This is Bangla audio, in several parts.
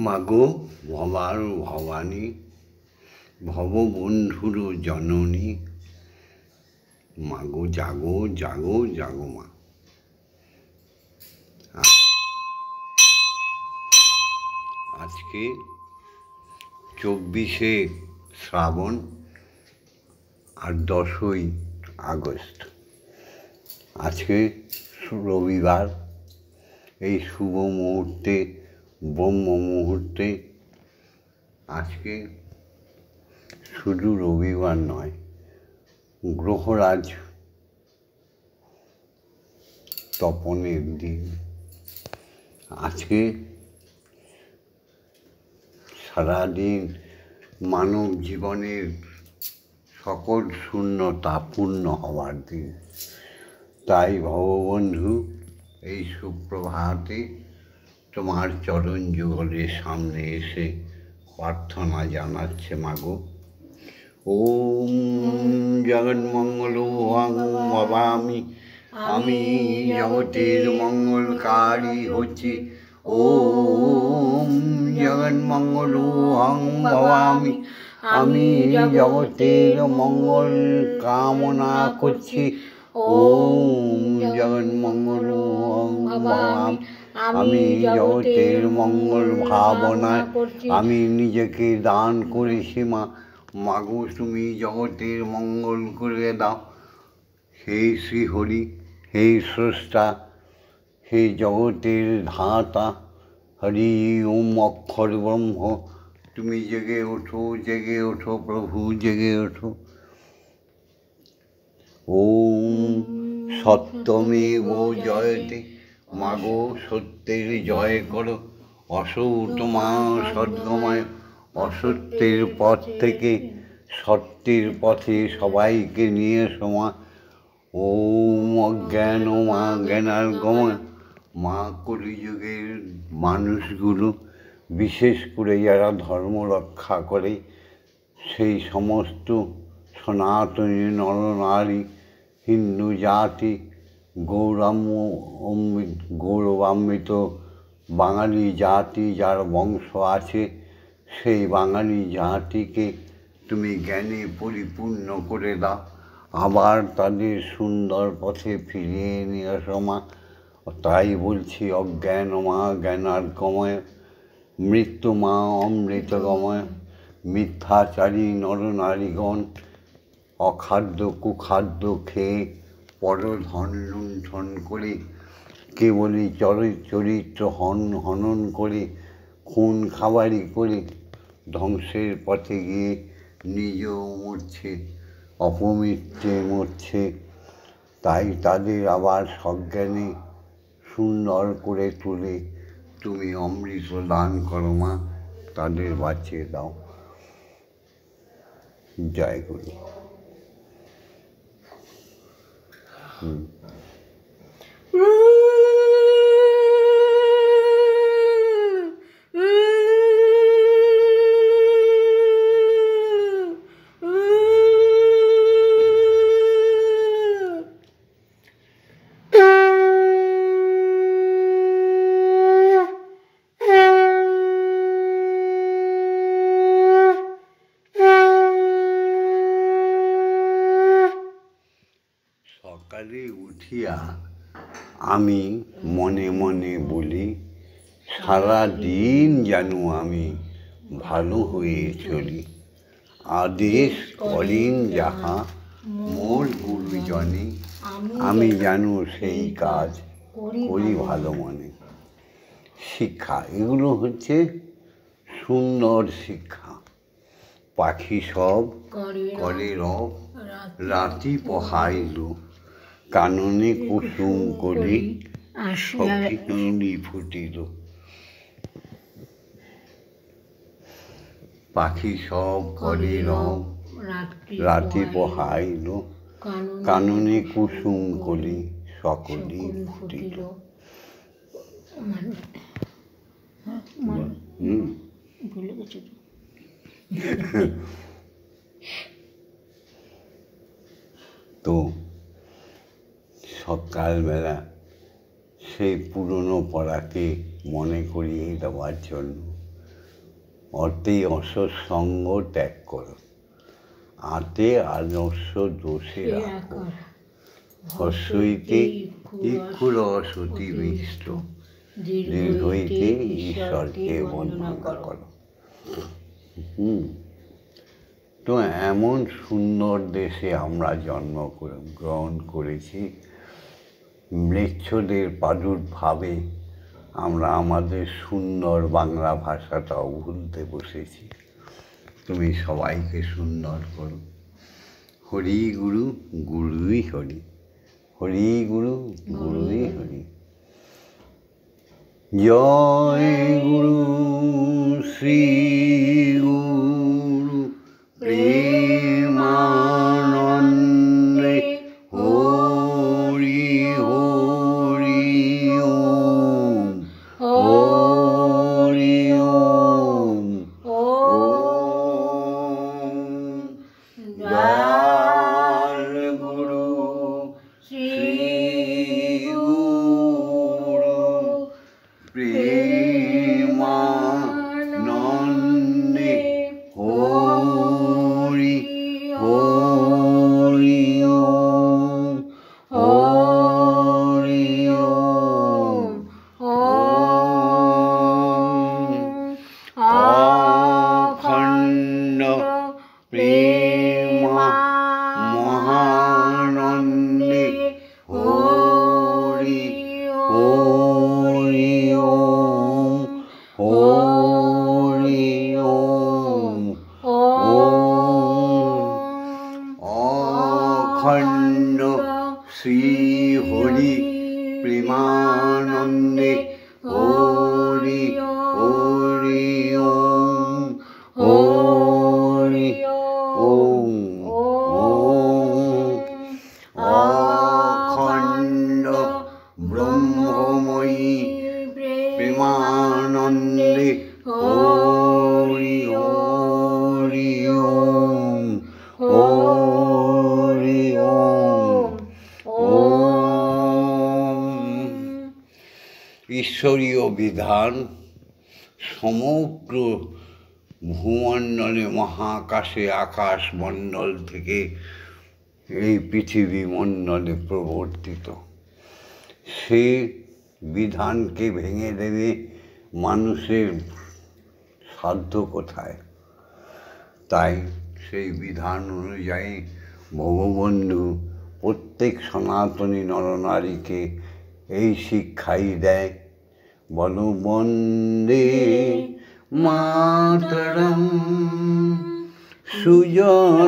মাগো ভবার ভবানী, ভববন্ধুর জননী, মাগো জাগো জাগো জাগো মা। আজকে 24শে শ্রাবণ আর 10ই আগস্ট। আজকে রবিবার। এই শুভ মুহূর্তে, ব্রহ্ম মুহূর্তে, আজকে শুধু রবিবার নয়, গ্রহরাজ তপনের দিন। আজকে সারাদিন মানব জীবনের সকল শূন্যতা পূর্ণ হওয়ার দিন। তাই ভববন্ধু এই সুপ্রভাতে তোমার চরণ যুগলের সামনে এসে প্রার্থনা জানাচ্ছে মাগো। ওম জগন্মঙ্গল ভবামি, আমি জগতের মঙ্গলকারী হচ্ছি। ওম জগন্মঙ্গল ভবামি, আমি জগতের মঙ্গল কামনা করছি। ওম জগন্মঙ্গল ভবামি, আমি জগতের মঙ্গল ভাবনায় আমি নিজেকে দান করেছি মা। মাগো তুমি জগতের মঙ্গল করে দাও। হে শ্রীহরি, হে স্রষ্টা, হে জগতের ধাতা, হরি ওম অক্ষর ব্রহ্ম, তুমি জেগে ওঠো, জেগে ওঠো প্রভু, জেগে ওঠো। ওম সত্যমেব জয়তে, মাগো সত্যের জয় করো। অসৎ মা সদ্গময়, অসত্যের পথ থেকে সত্যের পথে সবাইকে নিয়ে সমা। ওম অজ্ঞান মা জ্ঞানার্গময়, মা কলিযুগের মানুষগুলো, বিশেষ করে যারা ধর্ম রক্ষা করে, সেই সমস্ত সনাতনী নরনারী, হিন্দু জাতি, গৌরবান্বিত বাঙালি জাতি যার বংশ আছে, সেই বাঙালি জাতিকে তুমি জ্ঞানে পরিপূর্ণ করে দাও। আবার তাদের সুন্দর পথে ফিরিয়ে নিয়ে আসো মা। তাই বলছি অজ্ঞান মা জ্ঞানার্গময়, মৃত্যু মা অমৃতগময়। মিথ্যাচারী নরনারীগণ অখাদ্য কুখাদ্য খেয়ে পরধন লুণ্ঠন করে, কেবলই চরিত্র হনন করে, খুন খাবারি করে ধ্বংসের পথে গিয়ে নিজেও মরছে, অপমৃত্যে মরছে। তাই তাদের আবার সজ্ঞানে সুন্দর করে তুলে তুমি অমৃত দান করো মা, তাদের বাঁচিয়ে দাও। জয় গুরু। সকালে উঠিয়া আমি মনে মনে বলি, সারাদিন যেন আমি ভালো হয়ে চলি। আদেশ করেন যাহা মোর গুরুজনে, আমি যেন সেই কাজ করি ভালো মনে। শিক্ষা, এগুলো হচ্ছে সুন্দর শিক্ষা। পাখি সব করে রব, রাতি পোহাইল, কাননে কুসুম কলি, সখী ফুটিল। পাখি সব করে রব, রাতি পোহাইল, কাননে কুসুম কলি, সকলি ফুটিল। তো সকালবেলা সেই পুরনো পড়াকে মনে করিয়ে দেওয়ার জন্য অতে অসৎসঙ্গ ত্যাগ করো, আতে আলস্য দোষে রাখো, হস্যইতে ইক্ষুরস অতি মিষ্ট, দীর্ঘইতে ঈশ্বরকে বন্দনা করো। তো এমন সুন্দর দেশে আমরা জন্মগ্রহণ করেছি, ম্লেচ্ছদের প্রাদুর্ভাবে আমরা আমাদের সুন্দর বাংলা ভাষাটাও ভুলতে বসেছি। তুমি সবাইকে সুন্দর করো। হরি গুরু, গুরুই হরি, হরি গুরু, গুরুই হরি। জয় গুরু শ্রী গুরু প্রেমানন্দে হরি হরি ওম, হরি ওম, ওম। জয় গুরু শ্রী গুরু প্রেমানন্দে হরি হরি ওম, হরি ওম, ওম। অখণ্ড প্রেমা মহানন্দে হরি হরি ওম, হরি ওম, ওম। অখণ্ড শ্রী হরি প্রেমানন্দে হরি হরি ওম, হরি ওম, ওম। অখণ্ড ব্রহ্মময়ী প্রেমানন্দে হরি হরি ওম, হরি ওম, ওম। ঈশ্বরীয় বিধান সমগ্র ভূমণ্ডলে, মহাকাশে, আকাশমণ্ডল থেকে এই পৃথিবী মণ্ডলে প্রবর্তিত। সে বিধানকে ভেঙে দেবে মানুষের সাধ্য কোথায়? তাই সেই বিধান অনুযায়ী ভগবন্ধু প্রত্যেক সনাতনী নরনারীকে এই শিক্ষাই দেয়, বলো বন্দে মাতরম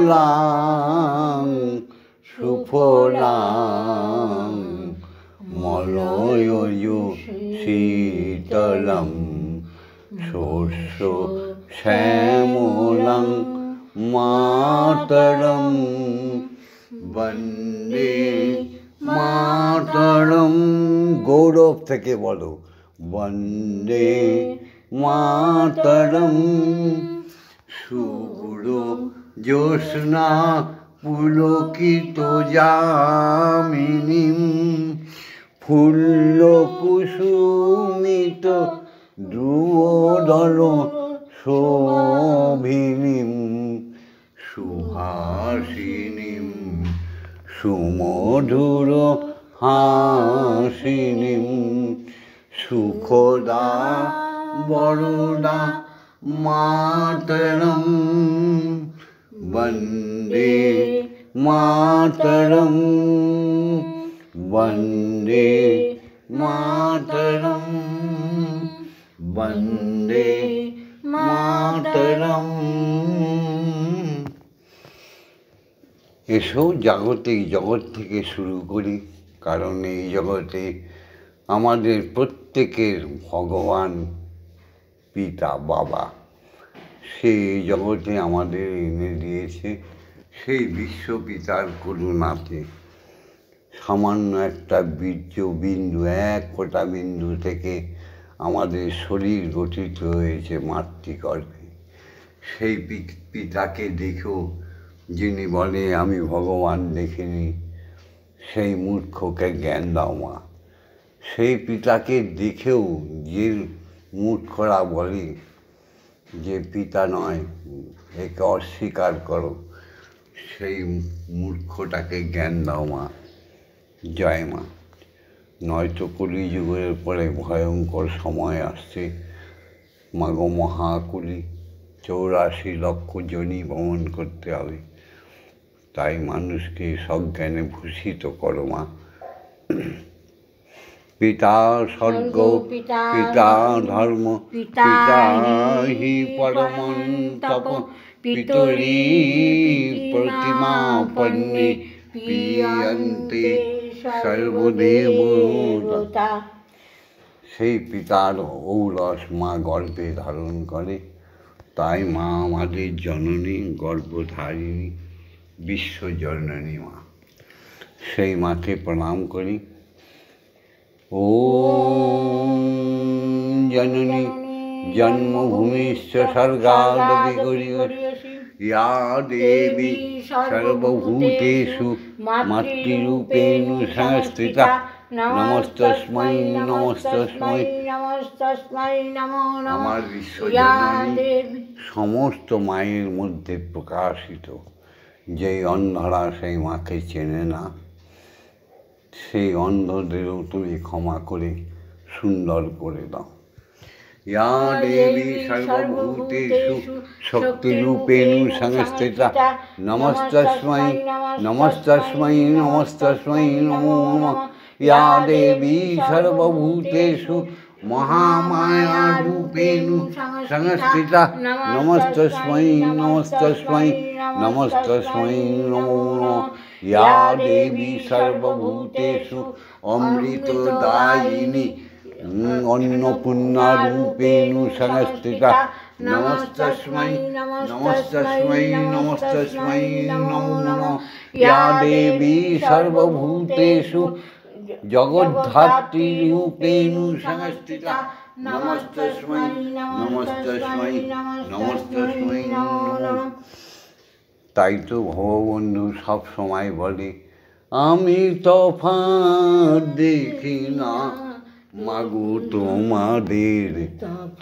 সুজলাং সুফলাং মলয়জ শীতলং শস্য শ্যামলাং মাতরম বন্দে মাতরম। গৌরব থেকে বলো বন্দে মাতরম। শুভ্র জ্যোৎস্না পুলকিত যামিনীম ফুল্ল কুসুমিত ধ্রুবদল শোভিনীম সুহাসিনীম সুমধুর হাসিনীম সুখদা বরদা মাতরম বন্দে মাতরম বন্দে মাতরম বন্দে মাতরম। এসব জাগতিক জগৎ থেকে শুরু করি, কারণ এই জগতে আমাদের প্রত্যেকের ভগবান পিতা বাবা, সেই জগতে আমাদের এনে দিয়েছে। সেই বিশ্বপিতার করুণাতে সামান্য একটা বীর্য বিন্দু, এক ফোঁটা বিন্দু থেকে আমাদের শরীর গঠিত হয়েছে মাতৃগর্ভে। সেই পিতাকে দেখেও যিনি বলে আমি ভগবান দেখিনি, সেই মূর্খকে জ্ঞান দাও মা। সেই পিতাকে দেখেও যে মূর্খরা বলে যে পিতা নয়, একে অস্বীকার করো, সেই মূর্খটাকে জ্ঞান দাও মা। জয় মা। নয়তো কলিযুগের পরে ভয়ঙ্কর সময় আসছে, মাগো মহাকুলি, 84 লক্ষ জনি বমন করতে হবে। তাই মানুষকে সজ্ঞানে ভূষিত করো মা। পিতা স্বর্গ, পিতা ধর্ম, পিতা হি পরমন্তপ, পিতরি প্রতিমাপন্নে পিয়ন্তে সর্বদেবতা। সেই পিতার ঔরস মা গর্ভে ধারণ করে। তাই মা আমাদের জননী, গর্ভধারিণী, বিশ্বজননী মা। সেই মাকে প্রণাম করি। ওম জননী জন্মভূমিশ্চ স্বর্গাদপি গরীয়সী, ইয়া দেবী সর্বভূতেষু মাতৃরূপেণ সংস্থিতা, নমস্তস্मै নমস্তস্मै নমস্তস্मै নমো নমঃ। আমার বিশ্বজননী সমস্ত মায়ের মধ্যে প্রকাশিত। যেই অন্ধরা সেই মাকে চেনে না, সেই অন্ধদেরও তুমি ক্ষমা করে সুন্দর করে দাও। ইয়া দেবী সর্বভূতেষু শক্তিরূপেণ সংস্থিতা, নমস্তস্मै নমস্তস্मै নমস্তস্मै নমো নমঃ। ইয়া দেবী সর্বভূতেষু মহামায়ারূপেণ সংস্থিতা, নমস্তস্मै নমস্তস্मै নমস্তস্मै নমো নমঃ। ইয়া দেবী সর্বভূতেষু অমৃতদায়িনী অন্নপূর্ণারূপেণ সংস্থিতা, নমস্তস্मै নমস্তস্मै নমস্তস্मै নমো নমঃ। ইয়া দেবী সর্বভূতেষু জগদ্ধাত্রীরূপেণ সংস্থিতা, নমস্তস্मै নমস্তস্मै নমস্তস্मै নমো নমঃ। তাই তো ভববন্ধু সব সময় বলে, আমি তফাৎ দেখি না মাগো তোমাদের,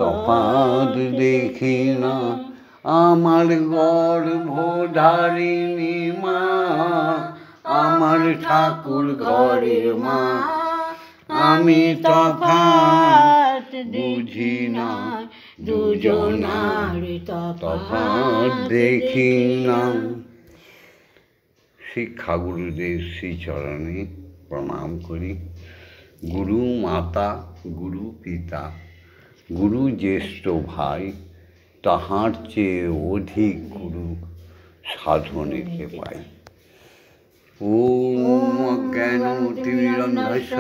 তফাৎ দেখি না। আমার গর্ভধারিণী মা, আমার ঠাকুর ঘরের মা, আমি তফাৎ বুঝি না, দুজনার তফাৎ দেখি না। শিক্ষাগুরুদের শ্রীচরণে প্রণাম করি। গুরু মাতা, গুরু পিতা, গুরু জ্যেষ্ঠ ভাই, তাহার চেয়ে অধিক গুরু সাধনেতে পাই। ওম অজ্ঞানতিমিরন্ধস্য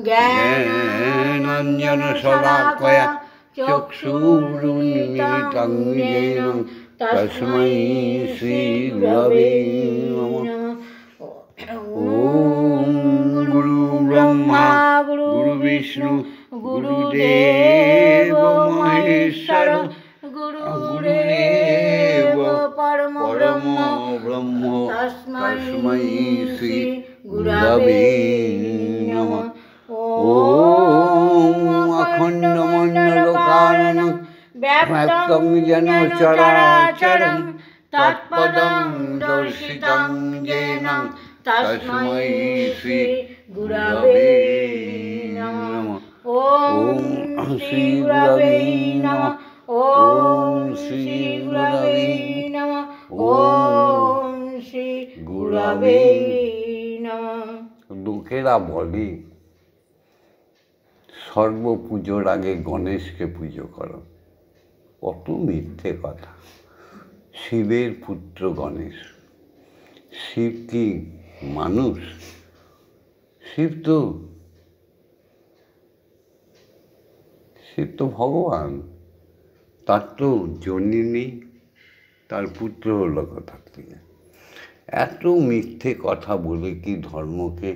জ্ঞানাঞ্জনশলাকয়া চক্ষুरुन्मीलितं येन तस्मै श्रीगुरवे नमः। ओम गुरु ब्रह्मा गुरु विष्णु गुरुदेव महेश्वर, गुरुदेव परम ब्रह्म, तस्मै श्री गुरवे नमः। ओम अखण्डमण्डलकारणं व्याप्तं येन चराचरं, तत्पदं दर्शितं येन तस्मै श्री गुरवे नमः। ओम श्री गुरवे नमः। ओम श्री गुरवे नमः। ओम श्री गुरवे नमः। লোকেরা বলে সর্বপুজোর আগে গণেশকে পুজো করো। কত মিথ্যে কথা। শিবের পুত্র গণেশ। শিব কি মানুষ? শিব তো ভগবান। তার তো জন্যই নেই, তার পুত্র হলো কোথা থেকে? এত মিথ্যে কথা বলে কি ধর্মকে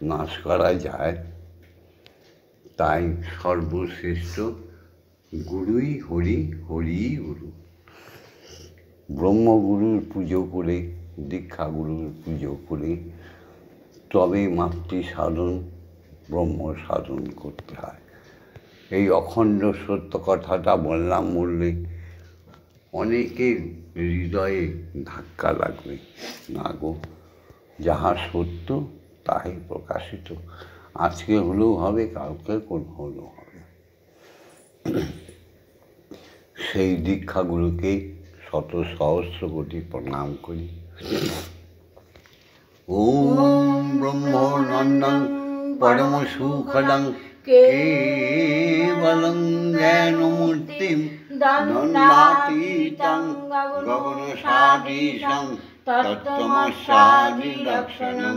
নাশ করা যায়? তাই সর্বশ্রেষ্ঠ গুরুই হরি, হরিই গুরু। ব্রহ্মগুরুর পুজো করে, দীক্ষাগুরুর পুজো করে তবে মাতৃ সাধন, ব্রহ্ম সাধন করতে হয়। এই অখণ্ড সত্য কথাটা বললাম বললে অনেকের হৃদয়ে ধাক্কা লাগবে। না গো, যাহা সত্য তাই প্রকাশিত, আজকে হলেও হবে, কালকে কোন হলেও হবে। সেই দীক্ষাগুলোকে শত সহস্র কোটি প্রণাম করি। ওম ব্রহ্মানন্দং পরম সুখদং কেবলং জ্ঞানমূর্তিং দ্বন্দ্বাতীতং গগনসাদৃশং তত্ত্বমস্যাদিলক্ষণং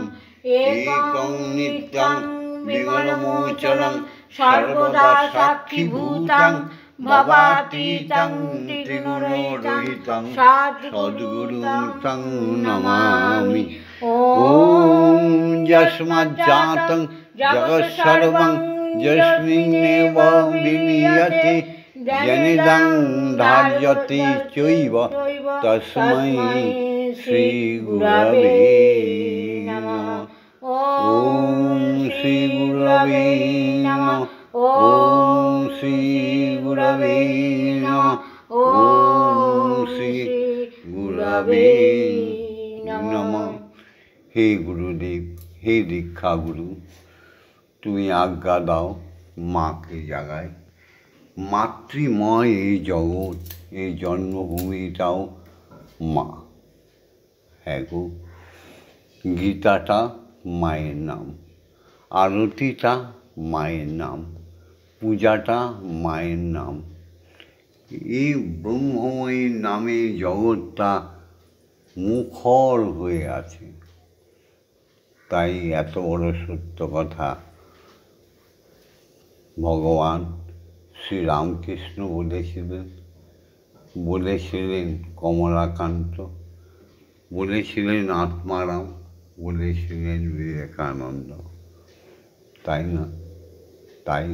একং নিত্যং বিমলমোচনং সর্বদা সাক্ষীভূতং ভবাতীতং ত্রিগুণরহিতং সদ্গুরুং তং নমামি। ওম যস্মাজ্জাতং জগৎসর্বং যস্মিন্নেব বিলীয়তে জনিদং ধার্যতে চৈব তস্मै শ্রীগুরবে নমঃ। ওম শ্রীগুরবে নমঃ। ওম শ্রীগুরবে নমঃ। ওম শ্রীগুরবে নমঃ। হে গুরুদেব, হে দীক্ষা গুরু, তুমি আজ্ঞা দাও মাকে জাগায়। মাতৃময় এই জগৎ, এই জন্মভূমিটাও মা। হ্যাঁ গো, গীতাটা মায়ের নাম, আরতিটা মায়ের নাম, পূজাটা মায়ের নাম। এই ব্রহ্মময়ী নামে জগৎটা মুখর হয়ে আছে। তাই এত বড় সত্য কথা ভগবান শ্রীরামকৃষ্ণ বলেছিলেন কমলাকান্ত, বলেছিলেন আত্মারাম, বলেছিলেন বিবেকানন্দ, তাই না? তাই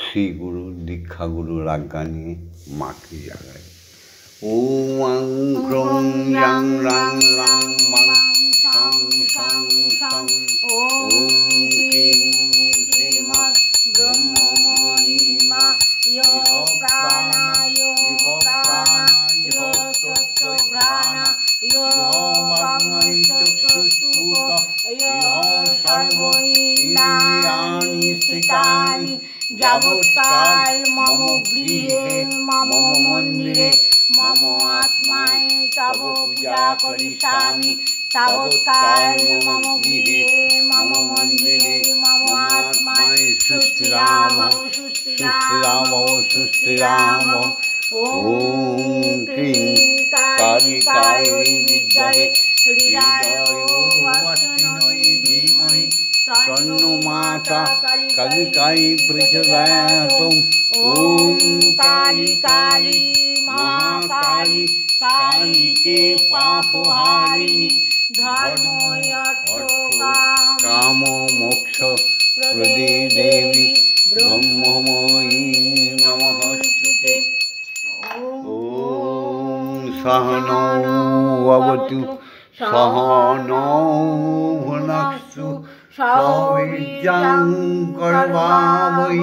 শ্রীগুরু দীক্ষাগুরুর আজ্ঞা নিয়ে মাকে জাগায়। ওং ক্রং ইয়াং রাং রাং মাং সং সং সং। ওং ক্রিং শ্রীমৎ ব্রহ্মময়ী মা ইহ প্রাণা ইহ সত্য প্রাণা ইহ বাগ্ময়ী চক্ষুষ্তুক ইহ সর্ব ইন্দ্রিয়াণি স্থিতানি যাবৎকাল মম গৃহে মম মন্দিরে মম আত্মায় তব পূজা করিষ্যামি। তাবৎকাল মম গৃহে মম মন্দিরে মম আত্মায় সুস্থিরাম সুস্থিরাম সুস্থিরাম। ওম ক্রিং কালী কালী বিদ্মহে হৃদয়োবাসিন্যৈ ধীমহি তন্নো মাতা কালিকাই প্রচোদয়াৎ। ওম কালী কালী মহাকালী কালীকে পাপহারিণী ধর্ম কাম মোক্ষ প্রদে দেবী ব্রহ্মময়ী নমস্তুতে। ওম সহনৌ ভবতু সহনৌ ভুনক্তু সহ বীর্যং কর্মাবহৈ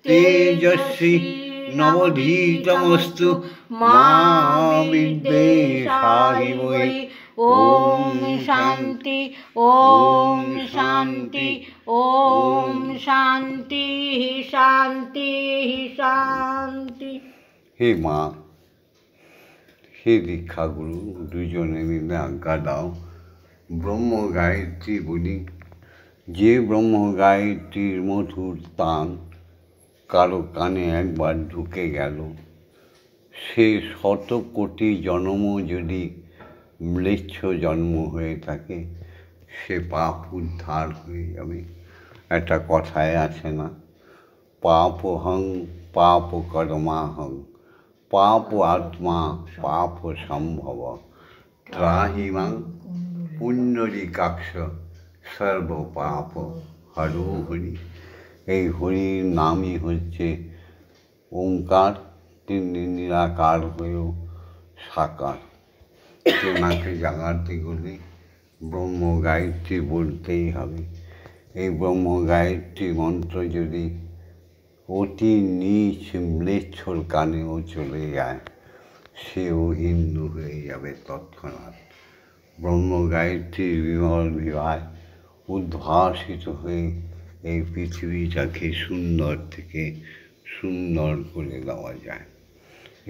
তেজস্বী নবধীতমস্তু মা বিদ্বেষাহিবৈ। ওম শান্তি ওম শান্তি ওম শান্তি শান্তি শান্তি। হে মা, হে দীক্ষাগুরু, দুজনে মিলে আজ্ঞা দাও ব্রহ্ম গায়ত্রী বলি। যে ব্রহ্ম গায়ত্রীর মধুর তান কারো কানে একবার ঢুকে গেল, সে শত কোটি জন্মও যদি ম্লেচ্ছ জন্ম হয়ে থাকে, সে পাপ উদ্ধার হয়ে যাবে। একটা কথায় আছে না, পাপহং পাপ কর্মাহং পাপ আত্মা পাপ সম্ভব ত্রাহি মাং পুণ্ডরীকাক্ষ সর্ব পাপ হরো হরি। এই হরির নামই হচ্ছে ওঙ্কার, তিনি নিরাকার হয়েও সাকার। তেনাকে জাগাতে গেলে ব্রহ্ম গায়ত্রী বলতেই হবে। এই ব্রহ্ম গায়ত্রী মন্ত্র যদি অতি নীচ ম্লেচ্ছর কানেও চলে যায়, সেও হিন্দু হয়ে যাবে তৎক্ষণাৎ। ব্রহ্ম গায়ত্রীর বিমল বিভায় উদ্ভাসিত হয়ে এই পৃথিবীটাকে সুন্দর থেকে সুন্দর করে দেওয়া যায়।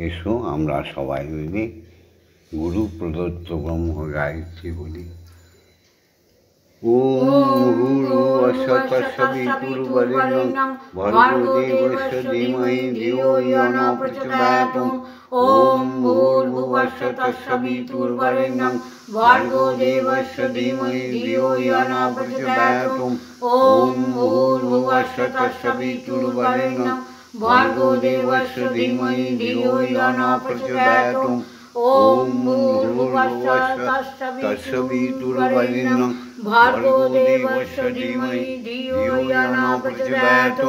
এসো আমরা সবাই মিলে গুরু প্রদত্ত ব্রহ্ম গায়ত্রী বলি। ওম ভূর্ভুবস্সুঃ তৎসবিতুর্বরেণ্যং ভর্গো দেবস্য ধীমহি ধিয়ো ইয়ো নঃ প্রচোদয়াৎ। ওম ভূর্ভুবস্সুঃ তৎসবিতুর্বরেণ্যং ভর্গো দেবস্য ধীমহি ধিয়ো ইয়ো নঃ প্রচোদয়াৎ। ওম ভূর্ভুবস্সুঃ তৎসবিতুর্বরেণ্যং ভর্গো দেবস্য ধীমহি ধিয়ো ইয়ো নঃ প্রচোদয়াৎ। ওম ভূর্ভুবস্সুঃ তৎসবিতুর্বরেণ্যং ভর্গো দেবস্য ধীমহি ধিয়ো ইয়ো নঃ প্রচোদয়াৎ।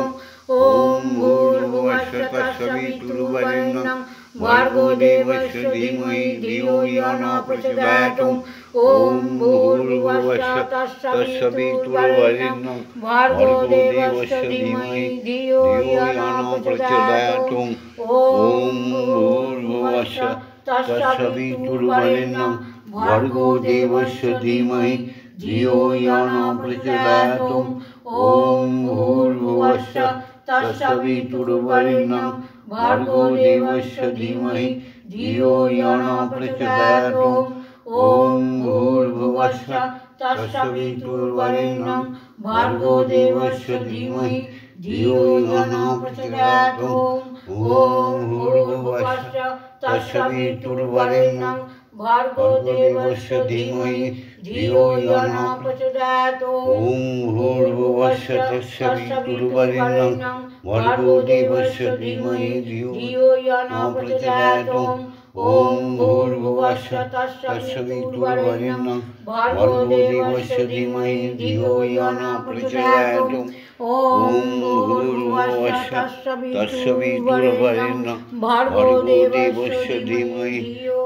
ওম ভূর্ভুবস্সুঃ তৎসবিতুর্বরেণ্যং ভর্গো দেবস্য ধীমহি ধিয়ো ইয়ো নঃ প্রচোদয়াৎ। ওম ভূর্ভুবস্সুঃ তৎসবিতুর্বরেণ্যং ভর্গো দেবস্য ধীমহি ধিয়ো ইয়ো নঃ প্রচোদয়াৎ। ওম ভূর্ভুবস্সুঃ তৎসবিতুর্বরেণ্যং ভর্গো দেবস্য ধীমহি ধিয়ো ইয়ো নঃ প্রচোদয়াৎ। ওম ভূর্ভুবস্সুঃ তৎসবিতুর্বরেণ্যং ভর্গো দেবস্য ধীমহি ধিয়ো ইয়ো নঃ প্রচোদয়াৎ। ওম ভূর্ভুবস্সুঃ তৎসবিতুর্বরেণ্যং ভর্গো দেবস্য ধীমহি ধিয়ো ইয়ো নঃ প্রচোদয়াৎ। ওম ভূর্ভুবস্সুঃ তৎসবিতুর্বরেণ্যং ভর্গো দেবস্য ধীমহি ধিয়ো ইয়ো নঃ প্রচোদয়াৎ। ওম ভূর্ভুবস্সুঃ তৎসবিতুর্বরেণ্যং ভর্গো দেবস্য ধীমহি ধিয়ো ইয়ো নঃ প্রচোদয়াৎ। ওম ভূর্ভুবস্সুঃ তৎসবিতুর্বরেণ্যং ভর্গো দেবস্য ধীমহি ধিয়ো ইয়ো নঃ প্রচোদয়াৎ। ওম ভূর্ভুবস্সুঃ তৎসবিতুর্বরেণ্যং ভর্গো দেবস্য ধীমহি ধিয়ো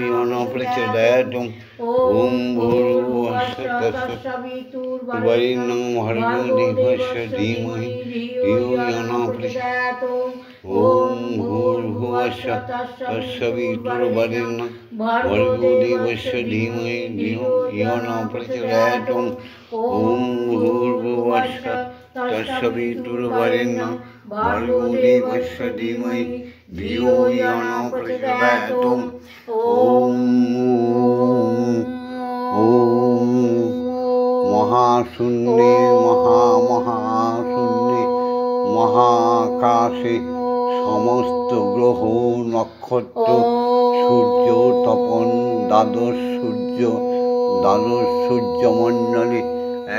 ইয়ো নঃ প্রচোদয়াৎ। ওম ভূর্ভুবস্সুঃ তৎসবিতুর্বরেণ্যং ভর্গো দেবস্য ধীমহি ধিয়ো ইয়ো নঃ প্রচোদয়াৎ। ওম ভূর্ভুবস্সুঃ তৎসবিতুর্বরেণ্যং ভর্গো দেবস্য ধীমহি ধিয়ো ইয়ো নঃ প্রচোদয়াৎ। ওম ভূর্ভুবস্সুঃ তৎসবিতুর্বরেণ্যং ভর্গো দেবস্য ধীমহি ধিয়ো ইয়ো নঃ প্রচোদয়াৎ। ওম মহাশূন্যে মহামহাশূন্যে মহাকাশে সমস্ত গ্রহ নক্ষত্র সূর্য তপন দ্বাদশ সূর্যমণ্ডলে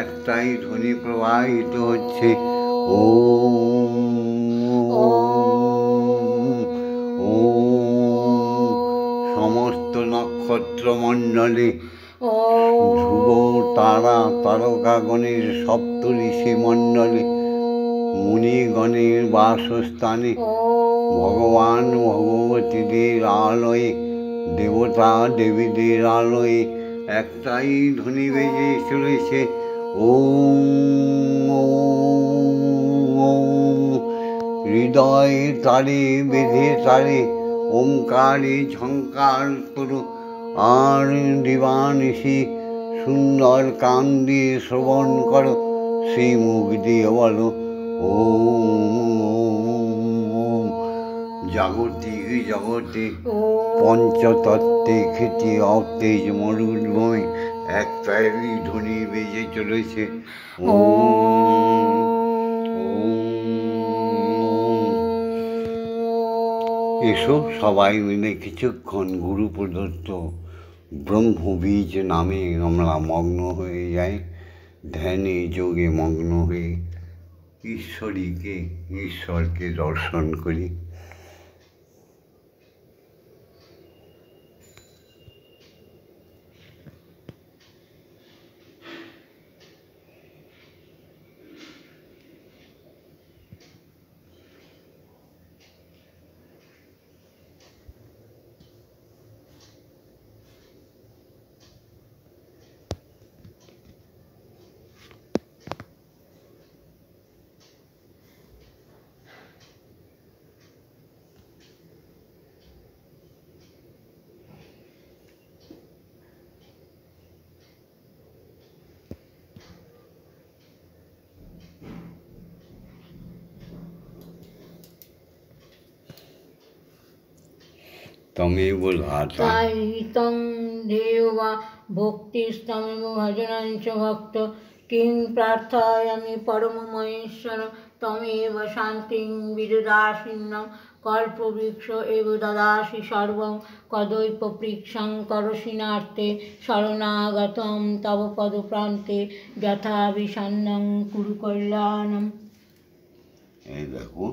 একটাই ধ্বনি প্রবাহিত হচ্ছে। ওম সমস্ত নক্ষত্রমণ্ডলে ধ্রুব তারা তারকাগণের সপ্ত ঋষি মণ্ডলে মুনিগণের বাসস্থানে ভগবান ভগবতীদের আলয়ে দেবতা দেবীদের আলয়ে একটাই ধ্বনি বেজে চলেছে। হৃদয়ে তারে বেঁধে তারে ওঙ্কারে ঝঙ্কার করো, আর দিবানিশি সুন্দর কান দিয়ে শ্রবণ করো, সেই মুখ দিয়ে বলো ওম। জাগতিক জগতে পঞ্চতত্ত্বে খ্যাতি অতেজ মরুদ্ভূমি একটাই ধ্বনি বেজে চলেছে ওম। এসো সবাই মিলে কিছুক্ষণ গুরু প্রদত্ত ব্রহ্মবীজ নামে আমরা মগ্ন হয়ে যাই, ধ্যানে যোগে মগ্ন হয়ে ঈশ্বরকে দর্শন করি। তমেব ধাতা তাই হিতং ধ্যেয় বা ভক্তিস্তমেব ভজনঞ্চ ভক্ত কিং প্রার্থয়ামি পরমমহেশ্বর তমেব শান্তিং বিদদাসিন্নম কল্পবৃক্ষ এব দদাসি সর্বং কদৈপপৃক্ষং করশিনার্তে শরণাগতম তব পদপ্রান্তে যথা বিষণ্ণং কুরু কল্যাণম। এই দেখো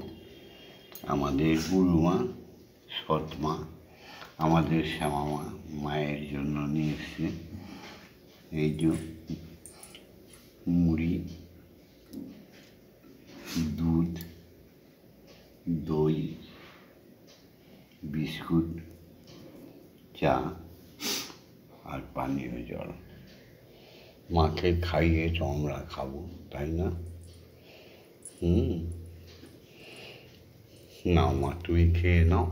আমাদের গুরুমা সৎমা আমাদের শ্যামামা মায়ের জন্য নিয়ে এসছে এই যে মুড়ি, দুধ, দই, বিস্কুট, চা আর পানীয় জল। মাকে খাইয়ে তো আমরা খাবো, তাই না? নাও মা, তুমি খেয়ে নাও।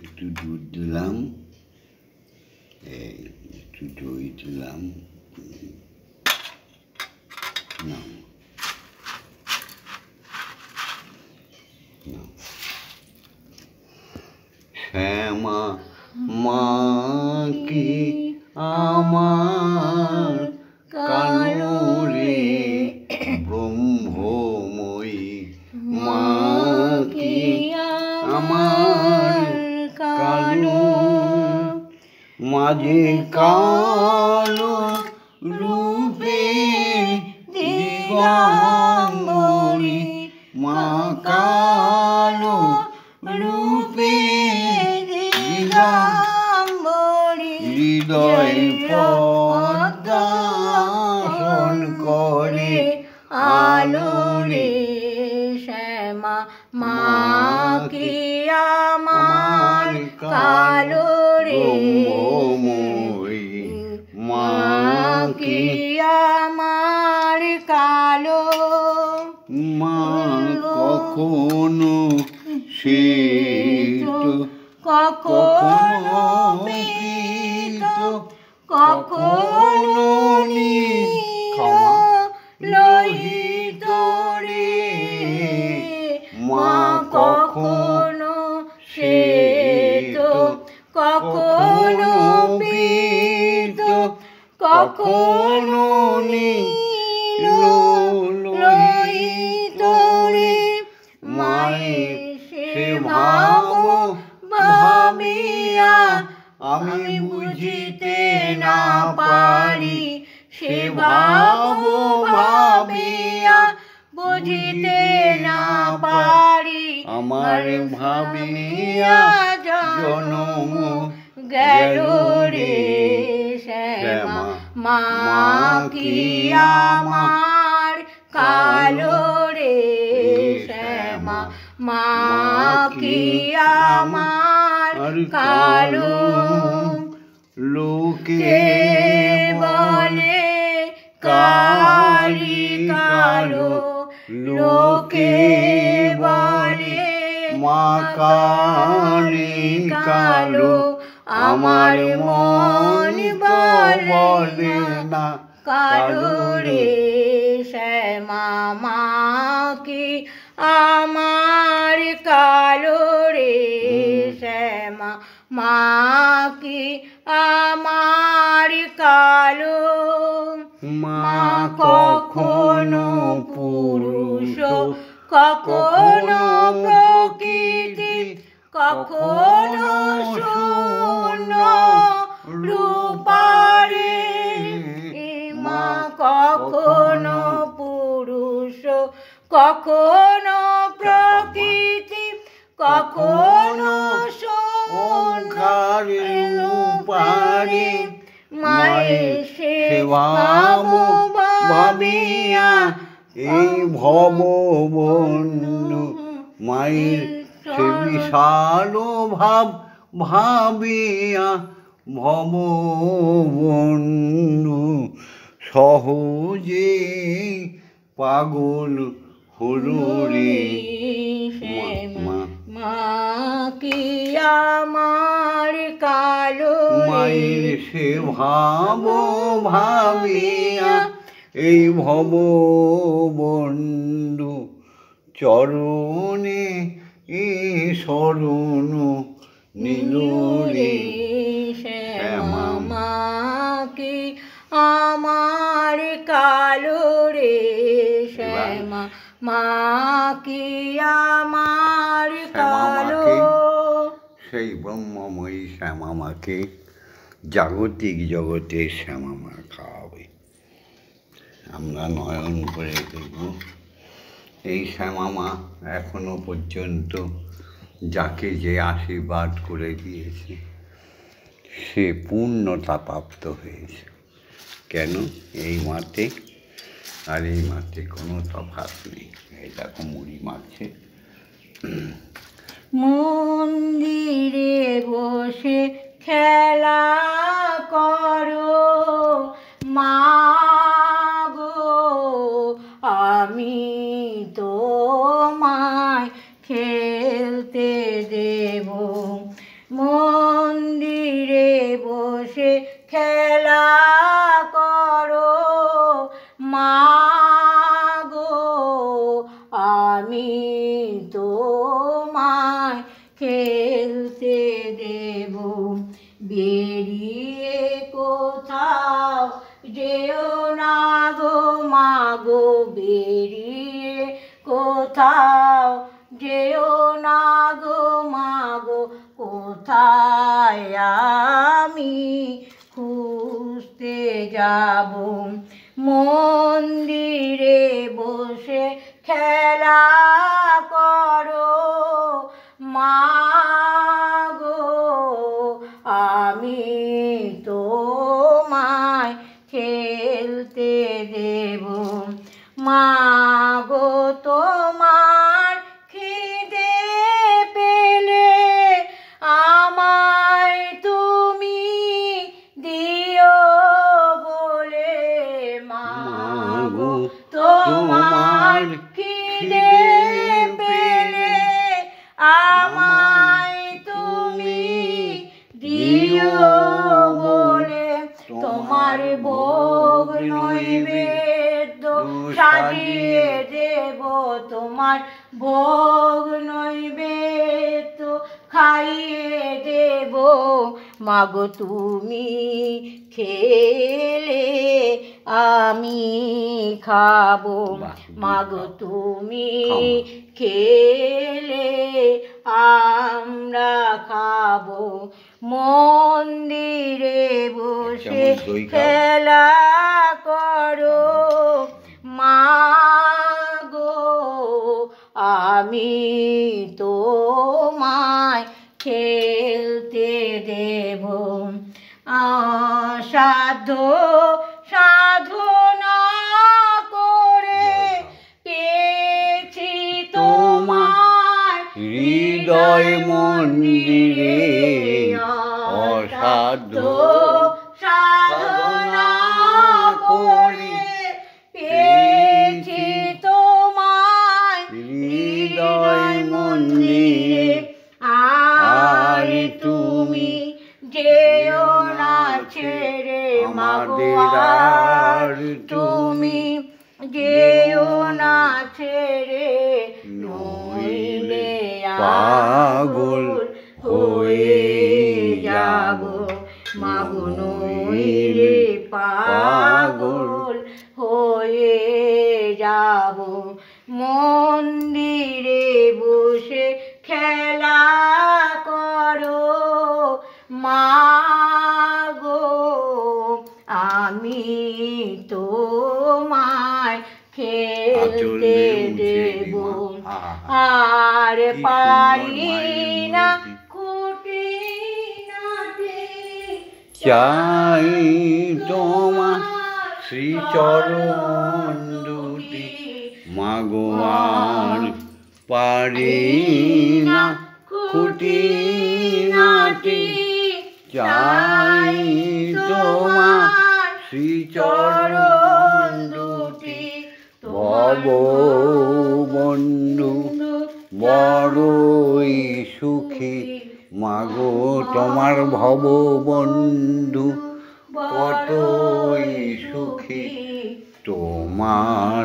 একটু দুধ দিলাম, একটু দই দিলাম, নাও নাও। শ্যামা মা কি আমার কালো রে ব্রহ্মময়ী, মা কি আমার কালো, মাঝে কালো রূপে দিগম্বরী, মা কালো রূপে দিগম্বরী, হৃদয় পদ্মাসন করে আলো রে শ্যামা মা কি আমার কালো রে ব্রহ্মময়ী, মা কি আমার কালো, মা কখনো শ্বেত, কখনো পীত, কখনো নীল লোহিত রে, মা কখনো শ্বেত, কখনো পীত, কখনো নীল লোহিত রে, মায়ের সেবা ভাবিয়া আমি বুঝিতে না পারি, সেবা ভাবিয়া বুঝিতে না পারি, আমার ভাবিয়া জনম গেল রে শ্যামা মা কি আমার কালো রে শ্যামা মা কি আমার কালো। লোকে বলে কালি কালো, লোকে বলে মা কালি কালো, আমার মন বলে না কালো রে শ্যামা মা কি আমার কালো রে শ্যামা মা কি আমার কালো। মা কখনো পুরুষ, কখনো প্রকৃতি, কখনো শূন্য রূপারে, মা কখনো পুরুষ, কখনো প্রকৃতি, কখনো শূন্য রূপারে, মায়ের সেবা ভাবিয়া এই ভব বন্ধু, মায়ের সে বিশাল ভাব ভাবিয়া ভব বন্ধু সহজে পাগল হলো রে। মা মা কি আমার কালো মায়ের সে ভাব ভাবিয়া এই ভব বন্ধু চরণে এ শরণ নিল রে শ্যামা মা কি আমার কালো রে শ্যামা মা কি আমার কালো সেই ব্রহ্মময়ী শ্যামা মাকে জাগতিক জগতে শ্যামা মা খাওয়াবে। আমরা নয়ন করে দেখব এই শ্যামা মা এখনো পর্যন্ত যাকে যে আশীর্বাদ করে দিয়েছে সে পূর্ণতা প্রাপ্ত হয়েছে। কেন? এই মাতে আর এই মাতে কোনো তফাৎ নেই। এই দেখো মুড়ি মারছে। মন্দিরে বসে খেলা করো মা গো, আমি তোমায় খেলতে দেব। মন্দিরে বসে খেলা করো মা গো, আমি তোমায় খেলতে দেব। বেরিয়ে কোথাও যেও না গো মা গো, বেরিয়ে কোথাও যেও না গো মা গো, কোথায় আমি খুঁজতে যাব। মন্দিরে বসে খেলা করো মা গো, আমি তোমায় খেলতে দেব। মা গো তোমার খিদে পেলে আমায় তুমি দিও বলে। মা গো তোমার খিদে পেলে আমায় তুমি দিও বলে। তোমার ভোগ নৈবেদ্য সাজিয়ে দেব, তোমার ভোগ নৈবেদ্য খাইয়ে দেব। মাগো তুমি খেলে আমি খাবো, মাগো তুমি খেলে আমরা খাবো। মন্দিরে বসে খেলা করো মা গো, আমি তোমায় খেলতে দেব। সাধ্য সাধনা করে পেয়েছি তোমার হৃদয় মন্দিরে। অসাধ্য সাধনা করে পেয়েছি তোমার হৃদয় মন্দিরে। আর তুমি যেও না ছেড়ে মাগো, আর তুমি যেও না ছেড়ে, নইলে পাগল হয়ে যাব। মাগো নইলে পাগল হয়ে যাব। মন্দিরে বসে খেলা করো মা গো, আমি তোমায় খেলতে দেব। আর পারি না খুঁটি নাতে, চাই তোমার শ্রীচরণ দুটি। মাগো আর পারি না খুঁটি নাটি, চাই তোমার শ্রীচরণ দুটি। ভব বন্ধু বড়ই সুখী মাগো তোমার ভববন্ধু কতই সুখী তোমার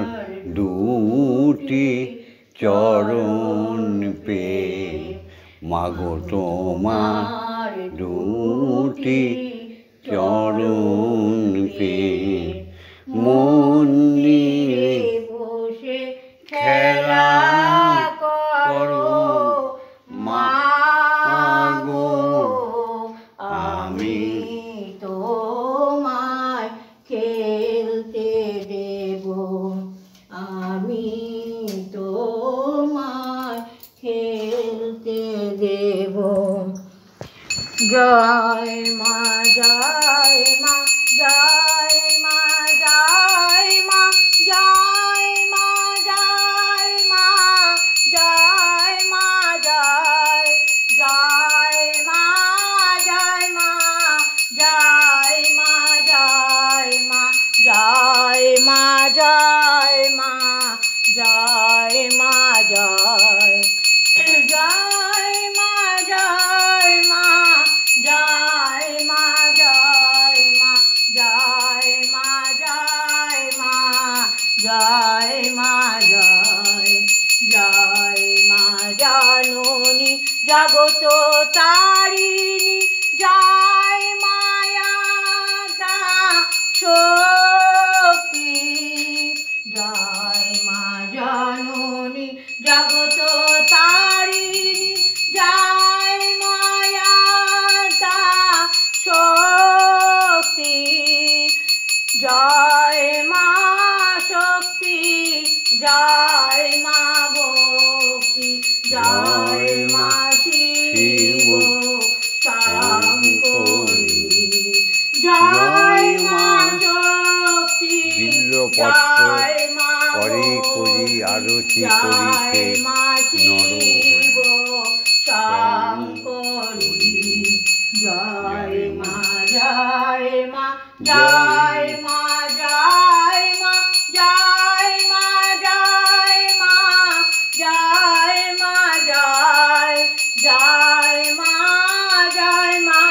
দুটি চরণ পেয়ে মাগো তোমার দুটি চরণ পেয়ে মন্দিরে বসে খেলা করো মাগো আমি তোমায় খেলতে দেব আমি তোমায় খেলতে দেব জয় মা জয় মা জয় মা জয় মা জয় মা জয় মা জয় মা জয় জয় মা জয় মা জয় মা জয় মা জয় মা জয় মা জয় মা জয় জয় মা জয় মা জয় মা জয় মা জয় মা জয় মা জয় মা জয় জয় মা জননী জগত তারিণী জয় মায়া শক্তি জয় মা জননী জগত তারিণী জয় মায়া শক্তি জয় মা শক্তি জয় মা ভক্তি জয় মা শিব শঙ্করী জয় মা শক্তি জয় মা করে করি আরতি করিতে জয় মা শিব শঙ্করী জয় মা জয় মা জয় মা জয় মা জয় মা জয় মা জয় মা জয় জয় মা জয় মা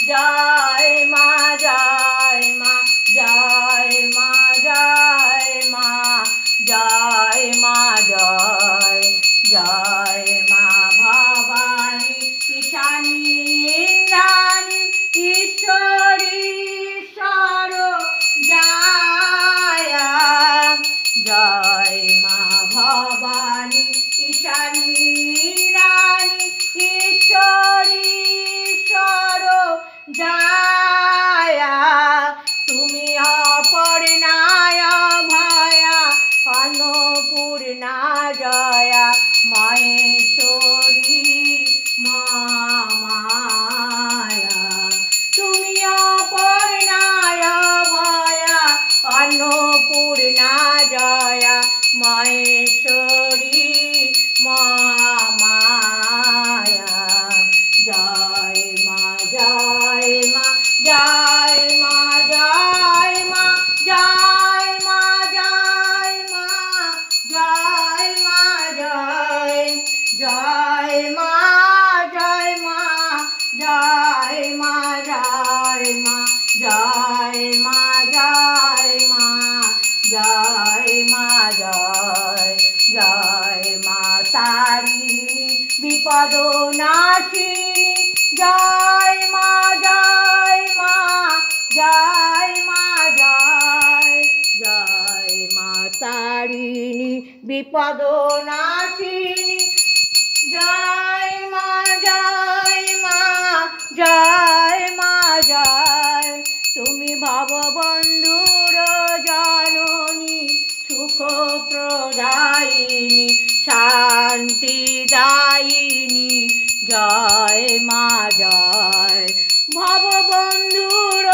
জয় মা জয় মা জয় মা জয় মা জয় মা জয় জয় মা ভবানী ঈশানী ইন্দ্রাণী ঈশ্বরী ঈশ্বর জয় জয় মা ভবানী ঈশানী ইন্দ্রাণী ঈশ্বরী ঈশ্বর জয় তুমি অপর্ণায় ভয়া অন্নপূর্ণা জয়া মহেশ্বরী মায়া তুমি অপর্ণায় ভয়া অন্নপূর্ণা জয়া মহেশ্বরী মায়া জয় মা জয় মা জয় মা জয় মা জয় মা জয় মা জয় মা জয় জয় মা জয় মা জয় মা জয় মা জয় মা জয় মা জয় মা জয় জয় মা তারিণী বিপদ নাশিনী জয় মা জয় মা জয় মা জয় জয় মা তারিণী বিপদ নাশিনী জয় মা জয় মা জয় মা জয় তুমি ভববন্ধুর জননী সুখ প্রদায়িনী শান্তিদায়িনী জয় মা জয় ভববন্ধুর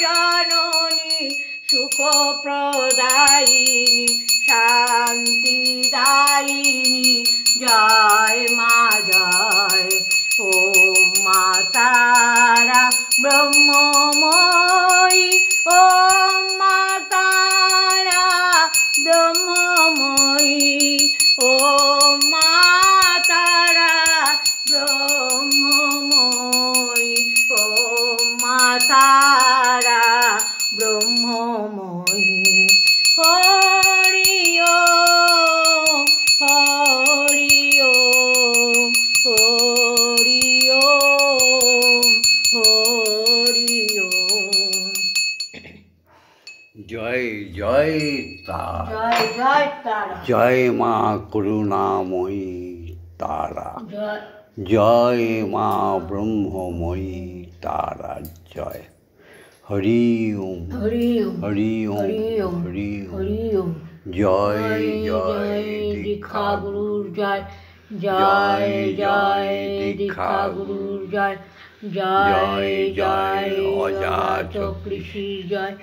জননী সুখ প্রদায়িনী শান্তিদায়িনী জয় মা জয় ওম মা তারা ব্রহ্মময়ী ওম মা তারা ব্রহ্মময়ী ওম মা ব্রহ্মময়ী ওম মা তারা ব্রহ্মময়ী হরি ওম হরি ওম হরি ওম হরি ওম। জয় জয় তারা, জয় জয় তারা, জয় মা করুণাময়ী তারা, জয় জয় মা ব্রহ্মময়ী তারা, জয় হরি ওম হরি ওম হরি ওম হরি ওম হরি ওম। হরি ওম। জয় জয় জয় দীক্ষা গুরুর জয়, জয় জয় দীক্ষা গুরুর জয়, জয় জয় অজাত কৃষির জয়,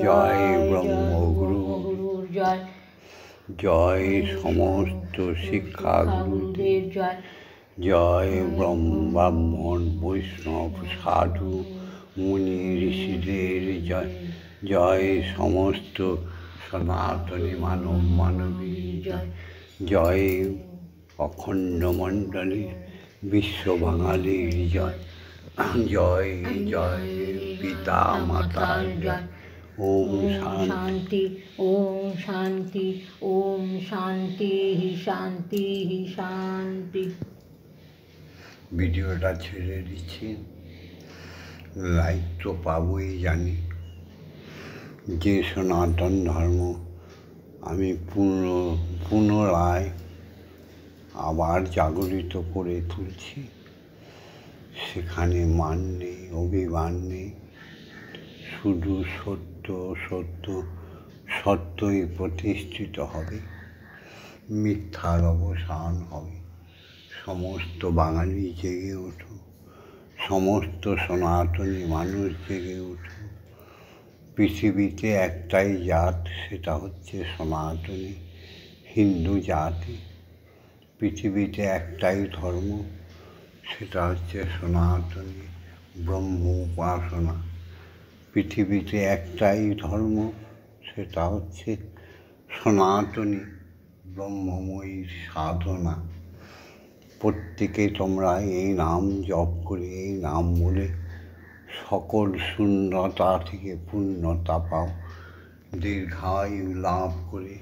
জয় ব্রহ্মগুরু, গুরুর জয়, জয় সমস্ত শিক্ষা গুরুদের, জয় জয় ব্রাহ্মণ বৈষ্ণব সাধু মুনি ঋষিদের জয়, জয় সমস্ত সনাতনী মানব মানবীর জয়, জয় অখণ্ড মণ্ডলী বিশ্ব বাঙালির জয়, জয় জয় পিতা মাতার জয়। ওম শান্তি, শান্তি ওম শান্তি, ওম শান্তি শান্তি শান্তি। ভিডিওটা ছেড়ে দিচ্ছি, লাইক তো পাবোই জানি। যে সনাতন ধর্ম আমি পুনরায় আবার জাগরিত করে তুলছি, সেখানে মান নেই, অভিমান নেই, শুধু সত্য সত্য সত্যই প্রতিষ্ঠিত হবে, মিথ্যার অবসান হবে। সমস্ত বাঙালি জেগে ওঠো, সমস্ত সনাতনী মানুষ জেগে ওঠো। পৃথিবীতে একটাই জাত, সেটা হচ্ছে সনাতনী হিন্দু জাতি। পৃথিবীতে একটাই ধর্ম, সেটা হচ্ছে সনাতনী ব্রহ্ম উপাসনা। পৃথিবীতে একটাই ধর্ম, সেটা হচ্ছে সনাতনী ব্রহ্মময়ীর সাধনা। প্রত্যেকে তোমরা এই নাম জপ করে, এই নাম বলে সকল শূন্যতা থেকে পূর্ণতা পাও, দীর্ঘায়ু লাভ করে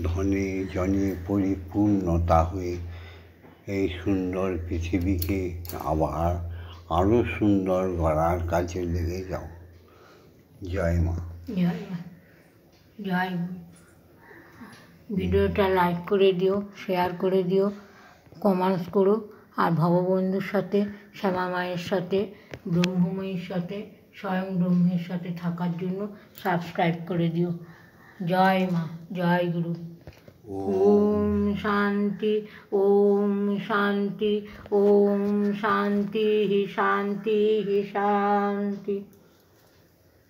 ধনে জনে পরিপূর্ণতা হয়ে এই সুন্দর পৃথিবীকে আবার আরও সুন্দর গড়ার কাজে লেগে যাও। জয় মা। জয় মা, জয় মা। ভিডিওটা লাইক করে দিও, শেয়ার করে দিও, কমেন্টস করো, আর ভববন্ধুর সাথে, শ্যামা মায়ের সাথে, ব্রহ্মময়ীর সাথে, স্বয়ং ব্রহ্মের সাথে থাকার জন্য সাবস্ক্রাইব করে দিও। জয় মা, জয় গুরু। ওম শান্তি, ওম শান্তি, ওম শান্তি শান্তি শান্তি।